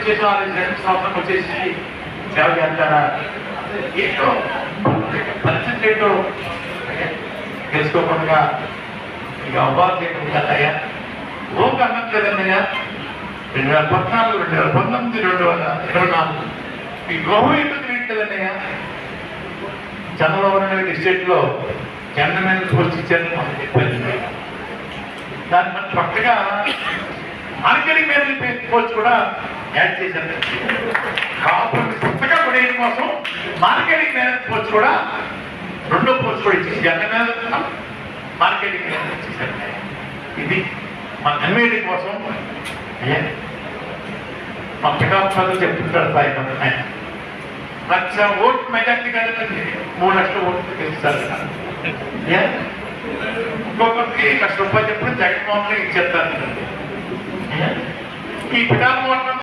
తెలుగుదేశం 2 సంవత్సరం వచ్చేసి సేవ చేస్తారా ఏంటో పరిస్థితి ఏంటో తెలుసుకోకుండా ఇక అవ్వాలి చేయడం కదయ్యా ఓకే అన్నట్లేదన్నయ్యా 2014, 2019, 2024 ఈ గృహం ఎందుకు తెలియట్లేదన్నయ్యా చంద్రబాబు నాయుడు ఎస్టేట్లో జనరల్ పోస్ట్ ఇచ్చారని మనం చెప్పారు. దాన్ని మనం పక్కగా మార్కెటింగ్ మేనేజ్మెంట్ పోస్ట్ కూడా యాడ్ చేశారు. కాబట్టి కొత్తగా కొనేయడం కోసం మార్కెటింగ్ మేనేజ్మెంట్ పోస్ట్ కూడా 2వ పోస్ట్ కూడా ఇచ్చేసి జనరల్ మార్కెటింగ్ మేనేజ్మెంట్ ఇచ్చేసారు. ఇది మన ఎంఏడి కోసం మా పిఠాపురాలు చెప్తుంటారు సాయంత్రం ఆయన 1,00,000 ఓట్లు మెజార్టీ కాదు 3 లక్షల ఓట్లు గెలుస్తారు. ఇంకొకరికి ₹1,00,000 చెప్పిన జగన్మోహన్ రెడ్డి ఇచ్చేస్తారు. ఈ పిఠాపురం